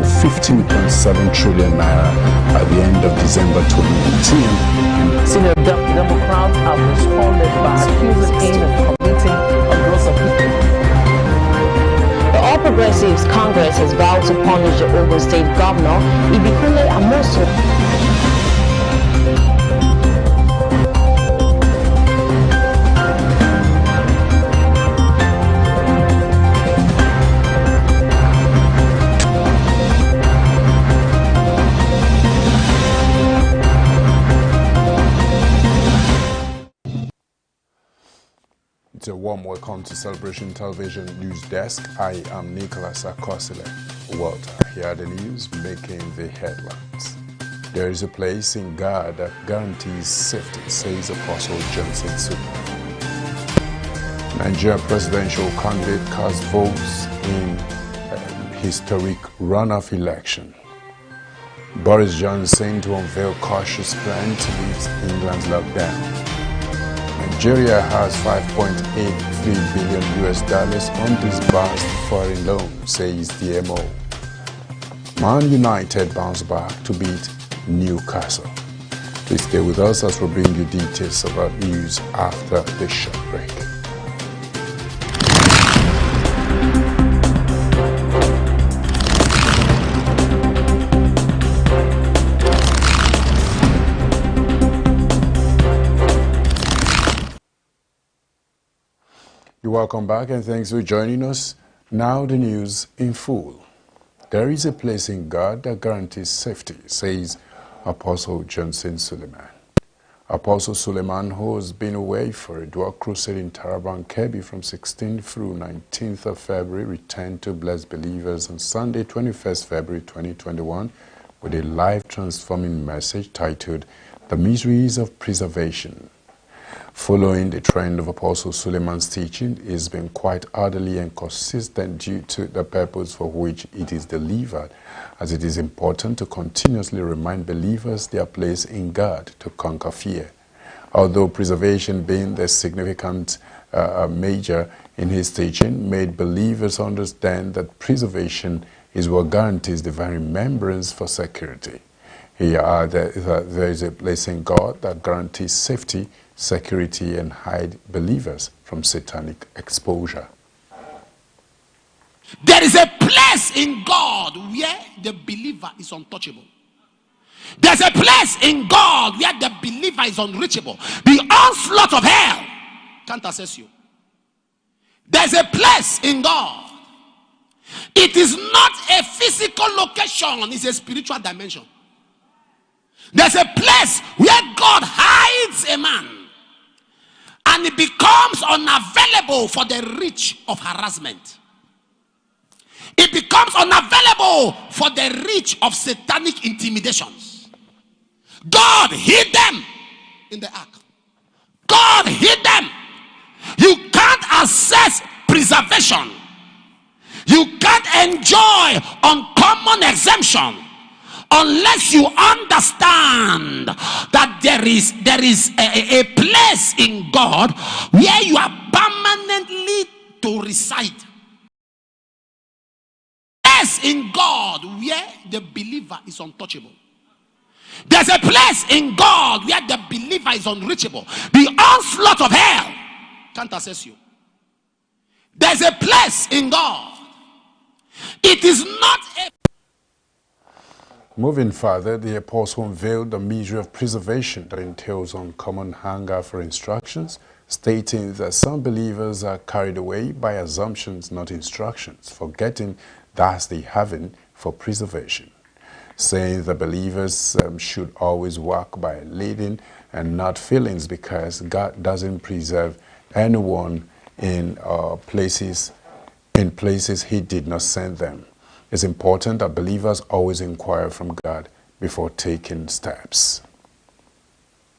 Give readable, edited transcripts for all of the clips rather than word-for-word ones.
15.7 trillion naira at the end of December 2018. Senior Democrats have responded by accusing him of committing a gross offense. The All Progressives Congress has vowed to punish the Ogun State Governor, Ibikule Amosu. It's a warm welcome to Celebration Television News Desk. I am Nicholas Akosile. Walter, here are the news making the headlines. There is a place in God that guarantees safety, says Apostle Johnson Suleiman. Nigerian presidential candidate cast votes in historic runoff election. Boris Johnson to unveil cautious plan to lift England's lockdown. Nigeria has $5.83 billion undisbursed foreign loan, says the MO. Man United bounce back to beat Newcastle. Please stay with us as we bring you details about news after the short break. Welcome back and thanks for joining us. Now the news in full. There is a place in God that guarantees safety, says Apostle Johnson Suleiman. Apostle Suleiman, who has been away for a dual crusade in Taraba and Kebbi from 16th through 19th of February, returned to bless believers on Sunday, 21st February 2021, with a life-transforming message titled, The Mysteries of Preservation. Following the trend of Apostle Suleiman's teaching, it has been quite orderly and consistent due to the purpose for which it is delivered, as it is important to continuously remind believers their place in God to conquer fear. Although preservation being the significant major in his teaching, made believers understand that preservation is what guarantees divine remembrance for security. Here added that there is a place in God that guarantees safety, security, and hide believers from satanic exposure. There is a place in God where the believer is untouchable. There's a place in God where the believer is unreachable. The onslaught of hell can't access you. There's a place in God. It is not a physical location, it's a spiritual dimension. There's a place where God hides a man and it becomes unavailable for the reach of harassment. It becomes unavailable for the reach of satanic intimidations. God hid them in the ark. God hid them. You can't access preservation. You can't enjoy uncommon exemption unless you understand that there is a place in God where you are permanently to reside. Place in God where the believer is untouchable. There's a place in God where the believer is unreachable. The onslaught of hell can't access you. There's a place in God. It is not a... Moving further, the apostle unveiled the measure of preservation that entails uncommon hunger for instructions, stating that some believers are carried away by assumptions, not instructions, forgetting that's the haven for preservation, saying the believers should always walk by leading and not feelings, because God doesn't preserve anyone in places he did not send them. It's important that believers always inquire from God before taking steps.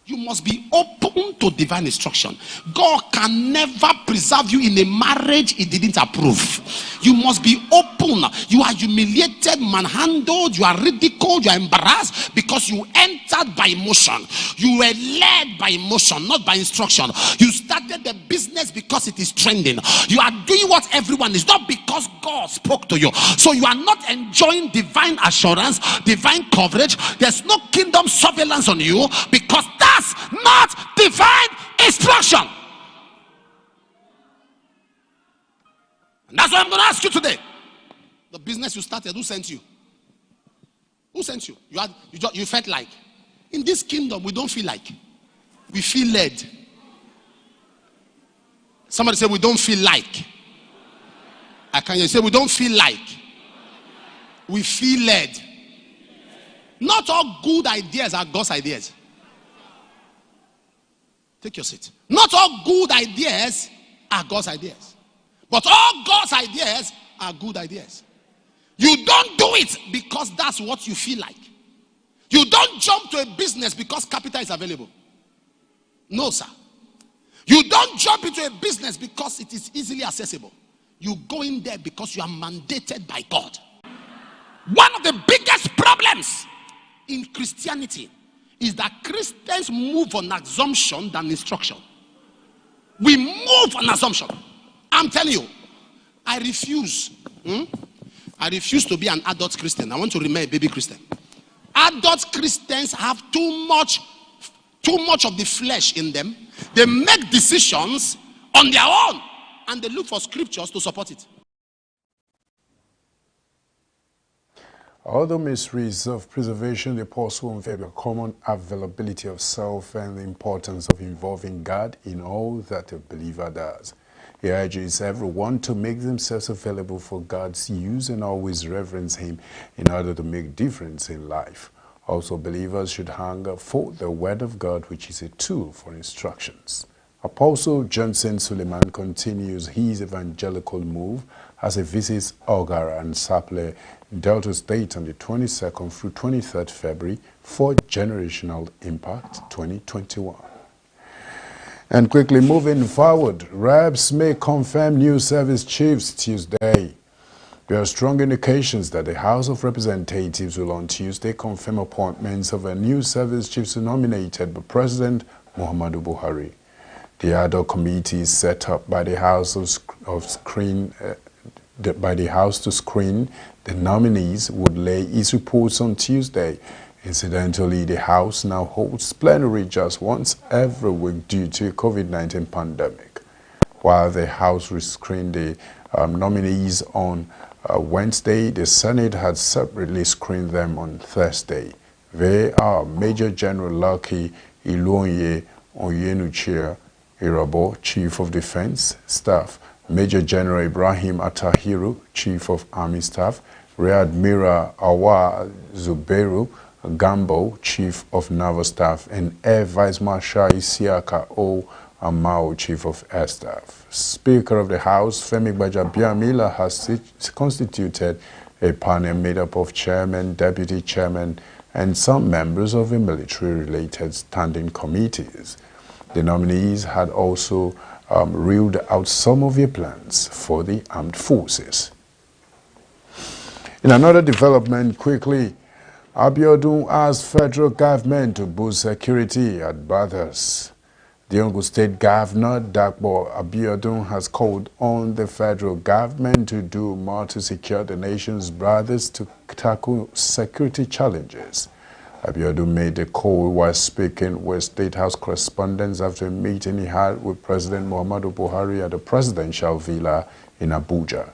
You must be open to divine instruction. God can never preserve you in a marriage he didn't approve. You must be open. You are humiliated, manhandled, you are ridiculed, you are embarrassed because you entered by emotion. You were led by emotion, not by instruction. You started the business because it is trending. You are doing what everyone is, not because God spoke to you. So you are not enjoying divine assurance, divine coverage. There's no kingdom surveillance on you because that's not divine instruction. And that's what I'm going to ask you today. The business you started, who sent you? Who sent you? You felt like. In this kingdom, we don't feel like. We feel led. Somebody say we don't feel like. I can't hear you. Say we don't feel like. We feel led. Not all good ideas are God's ideas. Take your seat. Not all good ideas are God's ideas. But all God's ideas are good ideas. You don't do it because that's what you feel like. You don't jump to a business because capital is available. No, sir. You don't jump into a business because it is easily accessible. You go in there because you are mandated by God. One of the biggest problems in Christianity is that Christians move on assumption than instruction. We move on assumption. I'm telling you, I refuse. I refuse to be an adult Christian. I want to remain a baby Christian. Adult Christians have too much of the flesh in them. They make decisions on their own and they look for scriptures to support it. Other mysteries of preservation, the apostle unveiled the common availability of self and the importance of involving God in all that a believer does. He urges everyone to make themselves available for God's use and always reverence Him in order to make difference in life. Also, believers should hunger for the Word of God, which is a tool for instructions. Apostle Suleiman continues his evangelical move as he visits Ogara and Saple, Delta State on the 22nd through 23rd February for Generational Impact 2021. And quickly moving forward, reps may confirm new service chiefs Tuesday. There are strong indications that the House of Representatives will on Tuesday confirm appointments of a new service chiefs nominated by President Muhammadu Buhari. The ad hoc committee is set up by the House to screen the nominees would lay its reports on Tuesday. Incidentally, the House now holds plenary just once every week due to the COVID-19 pandemic. While the House screened the nominees on Wednesday, the Senate had separately screened them on Thursday. They are Major General Lucky Iluonye Onyenuchia Irabo, Chief of Defense Staff, Major General Ibrahim Atahiru, Chief of Army Staff, Rear Admiral Awa Zubeiru Gambo, Chief of Naval Staff, and Air Vice Marshal Isiaka O. Amao, Chief of Air Staff. Speaker of the House, Femi Gbajabiamila, has constituted a panel made up of chairman, deputy chairman, and some members of the military-related standing committees. The nominees had also reeled out some of their plans for the armed forces. In another development, quickly, Abiodun asked federal government to boost security at Bathurst. The Ogun State Governor, Dakbo Abiodun, has called on the federal government to do more to secure the nation's borders to tackle security challenges. Abiodun made the call while speaking with State House correspondents after a meeting he had with President Muhammadu Buhari at the presidential villa in Abuja.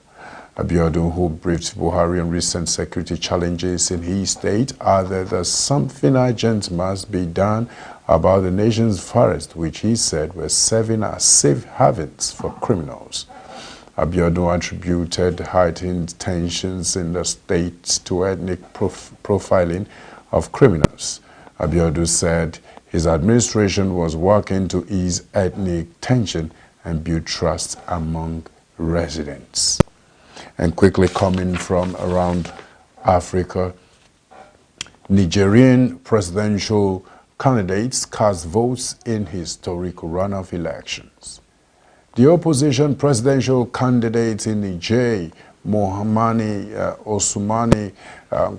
Abiodun, who briefed Buhari on recent security challenges in his state, added that something urgent must be done about the nation's forests, which he said were serving as safe havens for criminals. Abiodun attributed heightened tensions in the state to ethnic profiling of criminals. Abiodun said his administration was working to ease ethnic tension and build trust among residents. And quickly coming from around Africa, Nigerian presidential candidates cast votes in historic runoff elections. The opposition presidential candidate in Niger, Mohamani Osumani,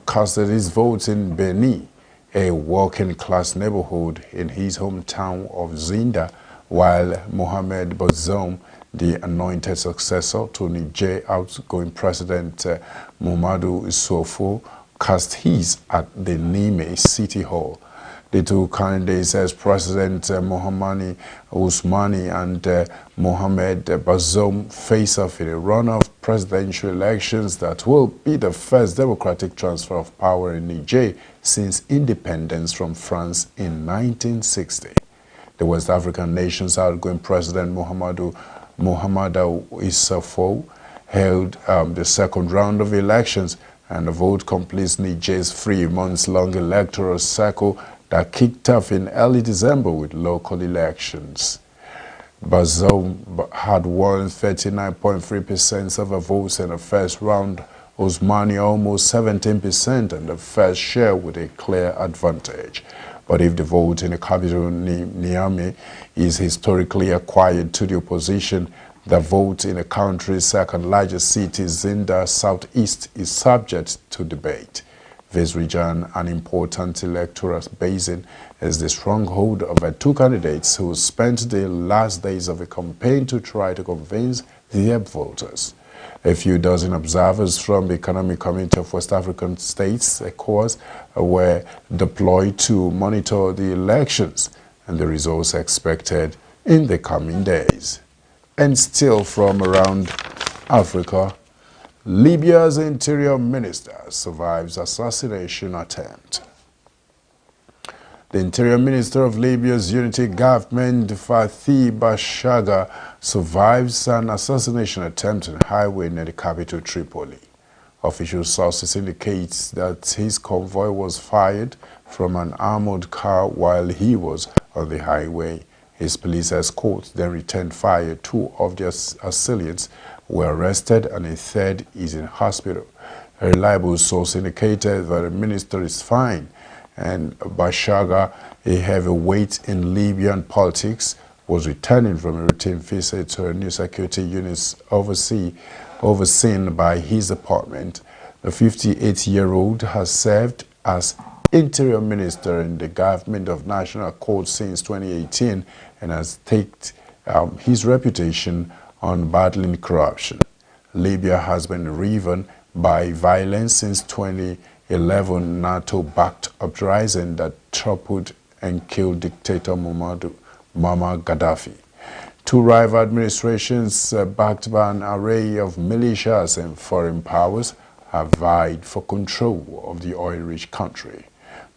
casted his votes in Beni, a working-class neighborhood in his hometown of Zinda, while Mohamed Bazoum, the anointed successor to Niger outgoing President Mahamadou Issoufou, cast his at the Niamey City Hall. The two candidates, as President Mohamani Ousmane and Mohamed Bazoum, face off in a runoff presidential elections that will be the first democratic transfer of power in Niger since independence from France in 1960. The West African nation's outgoing President Mohamedou Issoufou held the second round of elections, and the vote completes Niger's 3 months-long electoral cycle that kicked off in early December with local elections. Bazoum had won 39.3% of the votes in the first round, Ousmane almost 17%, and the first share with a clear advantage. But if the vote in the capital Niamey is historically acquired to the opposition, the vote in the country's second largest city, Zinda Southeast, is subject to debate. This region, an important electoral basin, is the stronghold of the two candidates who spent the last days of the campaign to try to convince their voters. A few dozen observers from the Economic Community of West African States, ECOWAS, were deployed to monitor the elections, and the results expected in the coming days. And still from around Africa, Libya's interior minister survives assassination attempt. The interior minister of Libya's unity government, Fathi Bashaga, survives an assassination attempt on a highway near the capital Tripoli. Official sources indicate that his convoy was fired from an armored car while he was on the highway. His police escort then returned fire. 2 of the assailants were arrested and a third is in hospital. A reliable source indicated that the minister is fine, and Bashaga, a heavyweight in Libyan politics, was returning from a routine visit to a new security unit overseen by his apartment. The 58-year-old has served as Interior Minister in the Government of National Accord since 2018 and has staked his reputation on battling corruption. Libya has been riven by violence since 2011 NATO-backed uprising that toppled and killed dictator Muammar Gaddafi. 2 rival administrations backed by an array of militias and foreign powers have vied for control of the oil-rich country.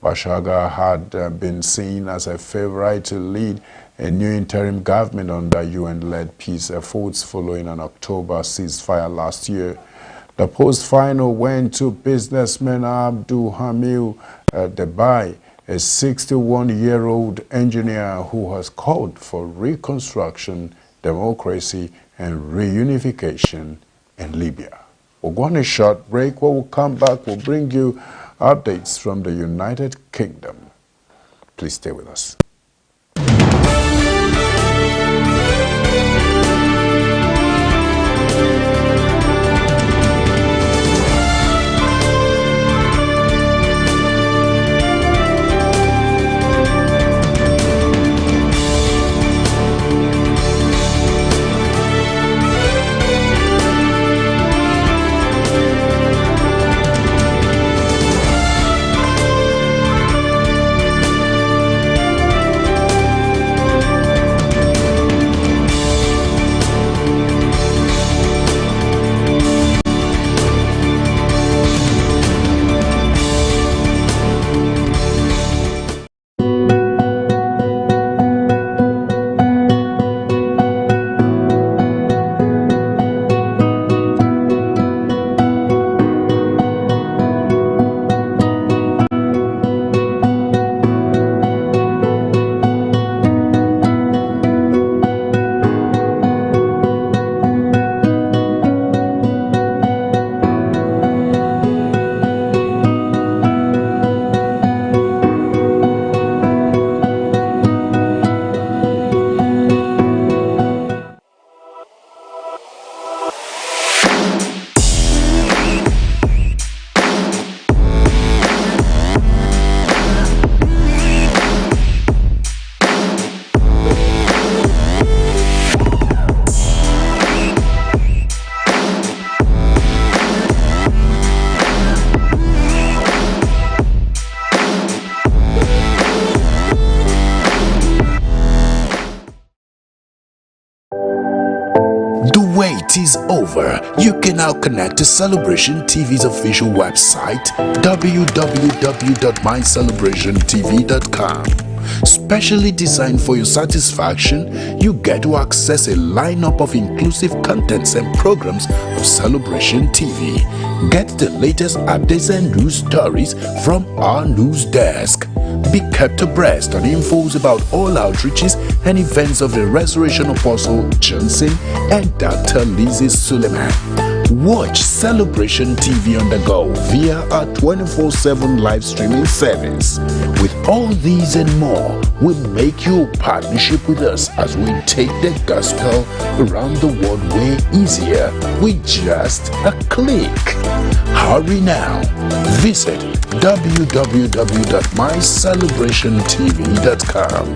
Bashaga had been seen as a favorite to lead a new interim government under UN-led peace efforts following an October ceasefire last year. The post final went to businessman Abdul Hamid Debye, a 61-year-old engineer who has called for reconstruction, democracy, and reunification in Libya. We'll go on a short break. When we'll come back, we'll bring you updates from the United Kingdom. Please stay with us. over, you can now connect to Celebration TV's official website, www.mycelebrationtv.com. Specially designed for your satisfaction, you get to access a lineup of inclusive contents and programs of Celebration TV. Get the latest updates and news stories from our news desk. Be kept abreast on infos about all outreaches and events of the Resurrection Apostle Johnson and Dr. Lizzie Suleiman. Watch Celebration TV on the go via our 24/7 live streaming service. With all these and more, we make your partnership with us as we take the gospel around the world way easier with just a click. Hurry now. Visit www.mycelebrationtv.com.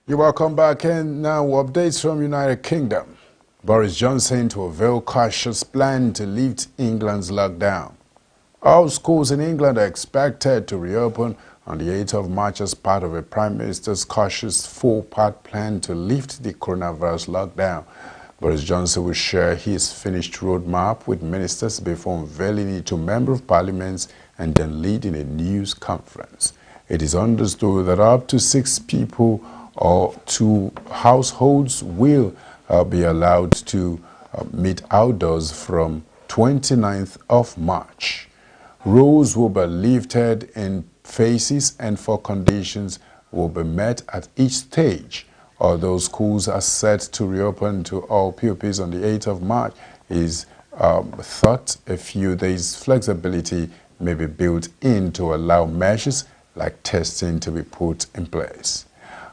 You're welcome back, and now updates from United Kingdom. Boris Johnson to unveil cautious plan to lift England's lockdown. All schools in England are expected to reopen on the 8th of March as part of a Prime Minister's cautious four-part plan to lift the coronavirus lockdown. Boris Johnson will share his finished roadmap with ministers before unveiling it to Member of Parliament and then leading a news conference. It is understood that up to 6 people or 2 households will be allowed to meet outdoors from 29th of March. Rules will be lifted in phases and 4 conditions will be met at each stage. Although schools are set to reopen to all pupils on the 8th of March, is thought a few days flexibility may be built in to allow measures like testing to be put in place.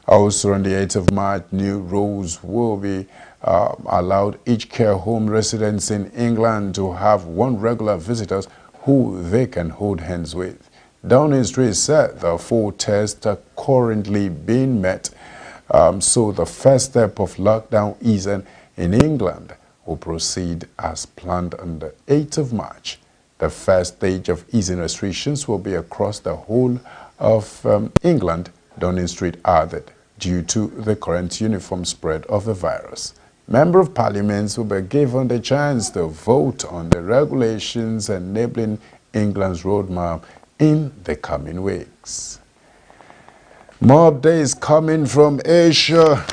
Also on the 8th of March, new rules will be allowed each care home residents in England to have 1 regular visitor who they can hold hands with. Downing Street said the 4 tests are currently being met, so the first step of lockdown easing in England will proceed as planned on the 8th of March. The first stage of easing restrictions will be across the whole of England, Downing Street added, due to the current uniform spread of the virus. Member of Parliament will be given the chance to vote on the regulations enabling England's roadmap in the coming weeks. More updates coming from Asia.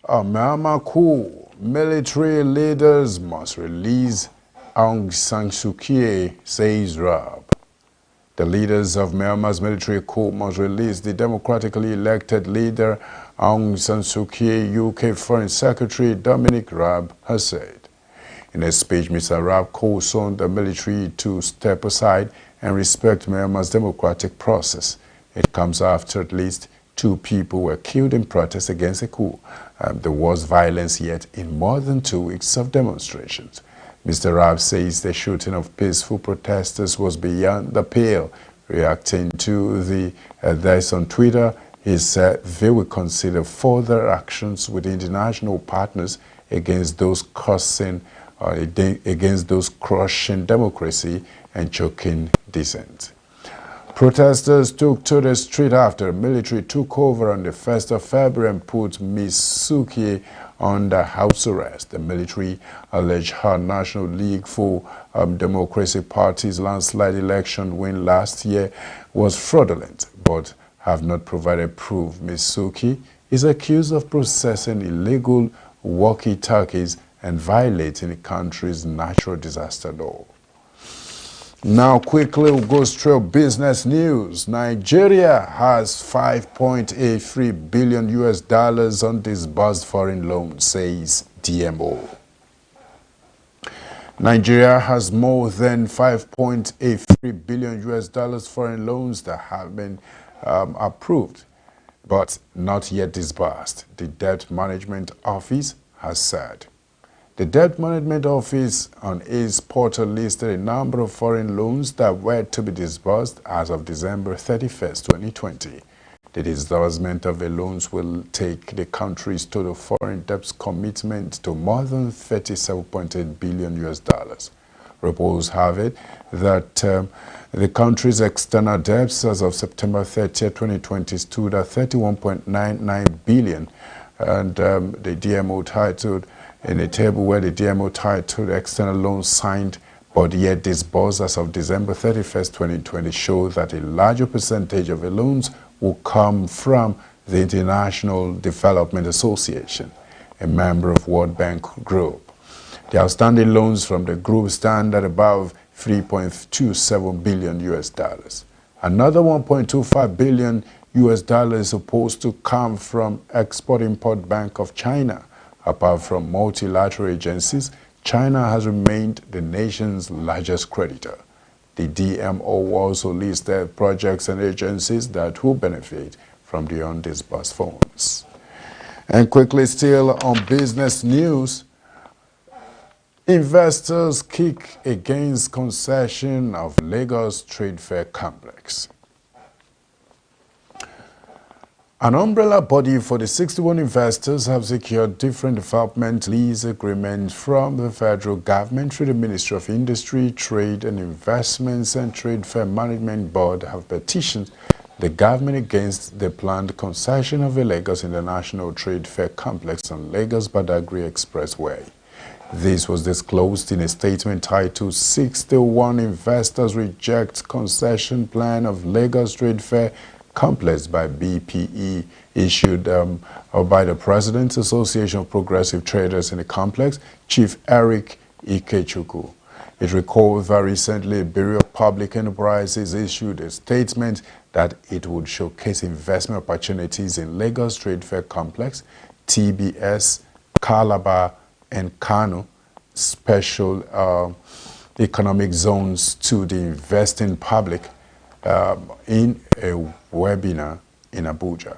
A Myanmar coup. Military leaders must release Aung San Suu Kyi, says Rab. The leaders of Myanmar's military coup must release the democratically elected leader Aung San Suu Kyi, UK Foreign Secretary Dominic Raab has said. In a speech, Mr. Raab called on the military to step aside and respect Myanmar's democratic process. It comes after at least 2 people were killed in protest against the coup, the worst violence yet in more than 2 weeks of demonstrations. Mr. Raab says the shooting of peaceful protesters was beyond the pale. Reacting to this on Twitter, he said they will consider further actions with international partners against those crushing democracy and choking dissent. Protesters took to the street after military took over on the 1st of February and put Ms. Suu Kyi under house arrest. The military alleged her National League for Democracy Party's landslide election win last year was fraudulent, but have not provided proof. Ms. Suu Kyi is accused of processing illegal walkie-talkies and violating the country's natural disaster law. Now quickly we'll go straight business news. Nigeria has $5.83 billion on disbursed foreign loans, says DMO. Nigeria has more than 5.83 billion US dollars foreign loans that have been approved, but not yet disbursed, the Debt Management Office has said. The Debt Management Office on its portal listed a number of foreign loans that were to be disbursed as of December 31st, 2020. The disbursement of the loans will take the country's total foreign debt commitment to more than 37.8 billion US dollars. Reports have it that the country's external debts as of September 30, 2020 stood at 31.99 billion, and the DMO titled in a table where the DMO titled external loans signed but yet disbursed as of December 31st, 2020 show that a larger percentage of the loans will come from the International Development Association, a member of World Bank Group. The outstanding loans from the group stand at above 3.27 billion US dollars. Another 1.25 billion US dollars is supposed to come from Export-Import Bank of China. Apart from multilateral agencies, China has remained the nation's largest creditor. The DMO also listed projects and agencies that will benefit from the undisbursed funds. And quickly, still on business news, investors kick against concession of Lagos Trade Fair Complex. An umbrella body for the 61 investors have secured different development lease agreements from the federal government through the Ministry of Industry, Trade and Investments, and Trade Fair Management Board have petitioned the government against the planned concession of the Lagos International Trade Fair Complex on Lagos-Badagry Expressway. This was disclosed in a statement titled 61 Investors Reject Concession Plan of Lagos Trade Fair Complex by BPE, issued by the President's Association of Progressive Traders in the complex, Chief Eric Ikechukwu. It recalled that recently Bureau of Public Enterprises issued a statement that it would showcase investment opportunities in Lagos Trade Fair Complex, TBS, Calabar, and Kano, special economic zones to the investing public in a webinar in Abuja.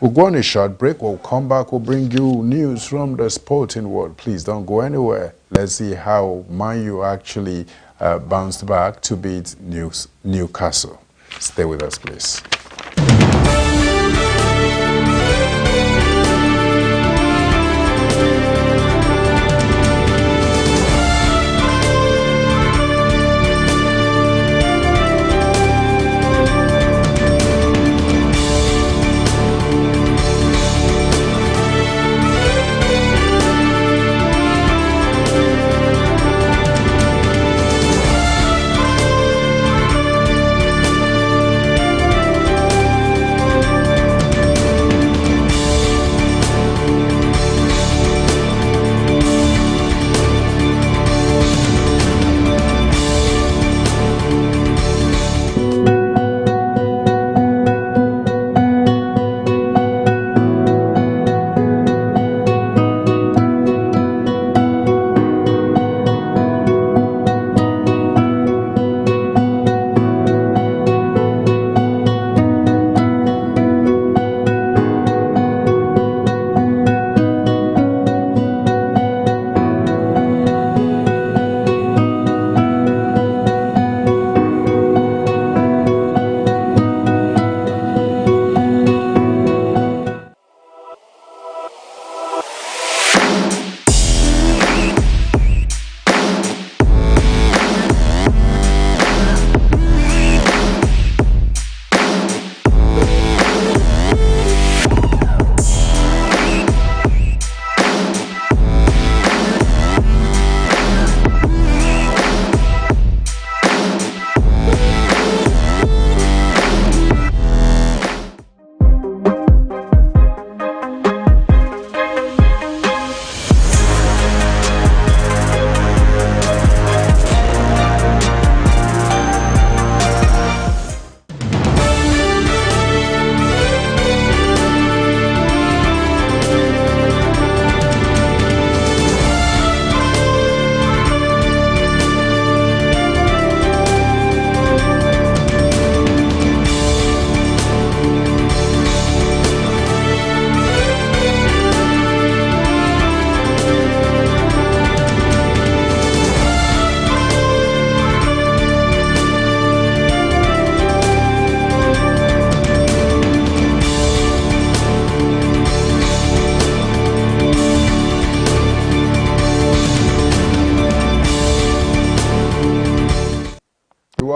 We'll go on a short break. We'll come back. We'll bring you news from the sporting world. Please don't go anywhere. Let's see how Man U actually bounced back to beat Newcastle. Stay with us, please.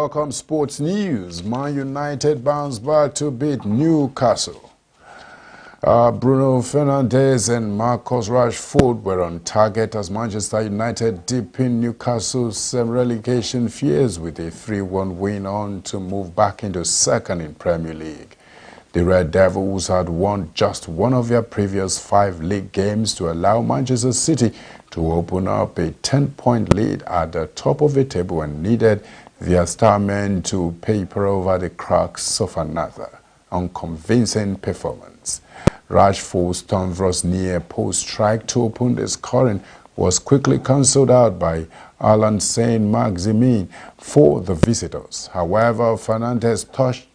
welcome sports news. Man United bounce back to beat Newcastle. Bruno Fernandes and Marcus Rashford were on target as Manchester United deepened Newcastle's relegation fears with a 3-1 win on to move back into second in Premier League. The Red Devils had won just one of their previous 5 league games to allow Manchester City to open up a 10-point lead at the top of the table and needed their star men to paper over the cracks of another unconvincing performance. Rashford's thunderous near post strike to open the scoring was quickly cancelled out by Alan Saint-Maximin for the visitors. However, Fernandes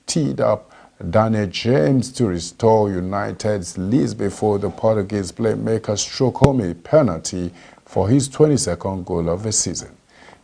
teed up Daniel James to restore United's lead before the Portuguese playmaker struck home a penalty for his 22nd goal of the season.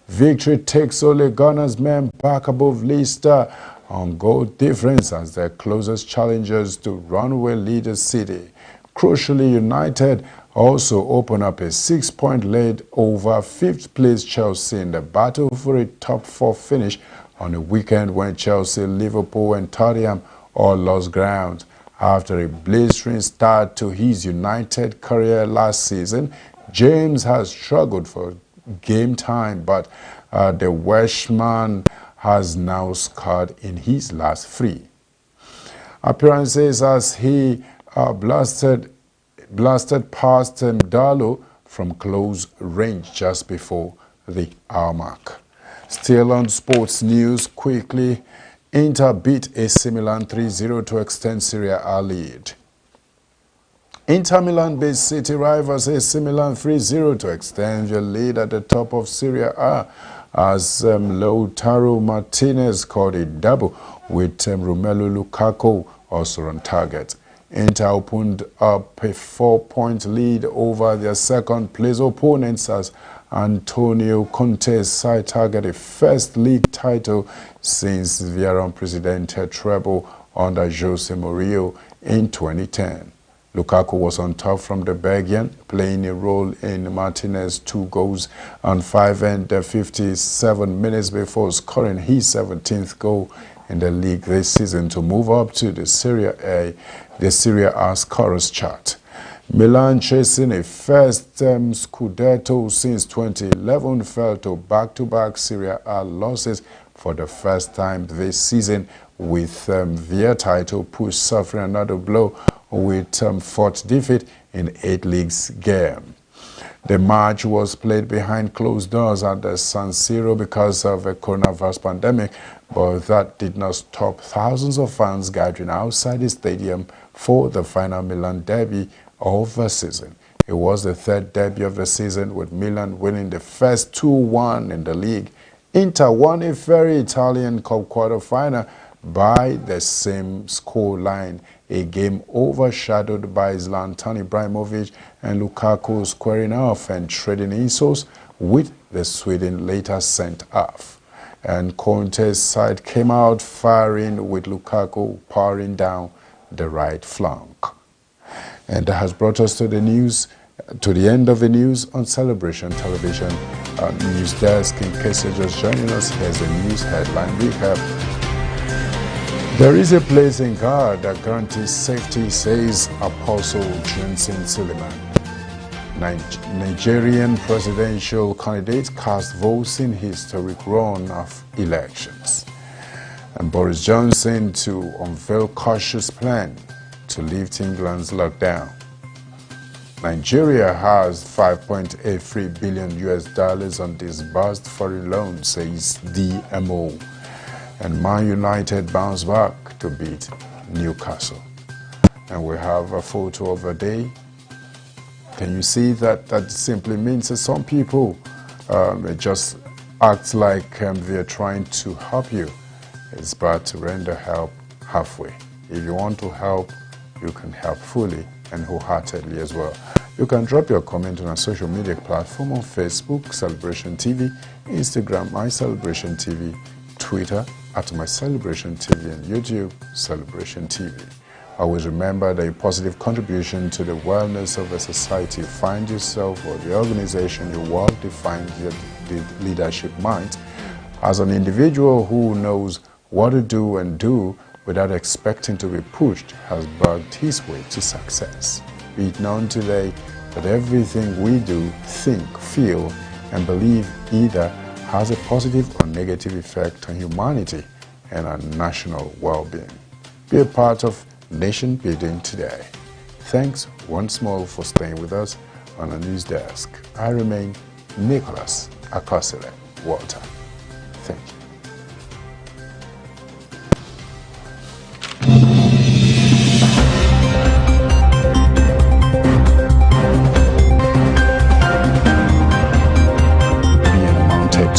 Victory takes Ole Gunnar's men back above Leicester on goal difference as their closest challengers to runaway leader City. Crucially, United also open up a 6-point lead over 5th place Chelsea in the battle for a top 4 finish on a weekend when Chelsea, Liverpool and Tottenham all lost ground. After a blistering start to his United career last season, James has struggled for game time, but the Welshman has now scored in his last 3 appearances as he blasted past Darlow from close range just before the hour mark. Still on sports news, quickly, Inter beat AC Milan 3-0 to extend Serie A lead. Inter Milan beat City rivals AC Milan 3-0 to extend their lead at the top of Serie A as Lautaro Martinez scored a double with Romelu Lukaku also on target. Inter opened up a 4-point lead over their second-place opponents as Antonio Conte's side targeted first league title since their unprecedented treble under Jose Mourinho in 2010. Lukaku was on top from the Belgian, playing a role in Martinez's 2 goals on 5 and 57 minutes before scoring his 17th goal in the league this season to move up to the Serie A scorers chart. Milan, chasing a first Scudetto since 2011, fell to back-to-back Serie A losses for the first time this season, with their title push suffering another blow with 4th defeat in 8 leagues game. The match was played behind closed doors at the San Siro because of a coronavirus pandemic, but that did not stop thousands of fans gathering outside the stadium for the final Milan derby of the season. It was the 3rd derby of the season, with Milan winning the first 2-1 in the league. Inter won a very Italian Cup quarter-final by the same score line, a game overshadowed by Zlatan Ibrahimovic and Lukaku squaring off and trading insults with the Sweden later sent off. And Conte's side came out firing with Lukaku powering down the right flank. And that has brought us to the news, to the end of the news on Celebration Television News Desk. In case you're just joining us, here's a news headline recap. There is a place in God that guarantees safety, says Apostle Johnson Suleiman. Nigerian presidential candidate cast votes in historic run of elections. And Boris Johnson to unveil cautious plan to lift England's lockdown. Nigeria has $5.83 billion on disbursed foreign loans, says DMO. And Man United bounce back to beat Newcastle. And we have a photo of the day. Can you see that? That simply means that some people just act like they're trying to help you. It's bad to render help halfway. If you want to help, you can help fully and wholeheartedly as well. You can drop your comment on our social media platform on Facebook, Celebration TV, Instagram, My Celebration TV, Twitter, at My Celebration TV, and YouTube, Celebration TV. Always remember that a positive contribution to the wellness of the society you find yourself or the organization you work defines your leadership mind. as an individual who knows what to do and do without expecting to be pushed has bugged his way to success. Be it known today that everything we do, think, feel, and believe either has a positive or negative effect on humanity and our national well-being. Be a part of nation building today. Thanks once more for staying with us on the news desk. I remain Nicholas Akosile Walter. Thank you.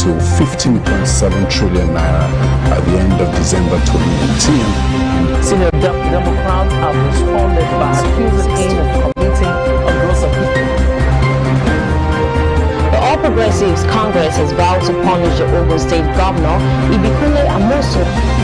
To 15.7 trillion naira at the end of December 2018. Senior Democrats have responded by accusing him of committing a gross offense. The All Progressives Congress has vowed to punish the Ogun State Governor, Ibikule Amosu.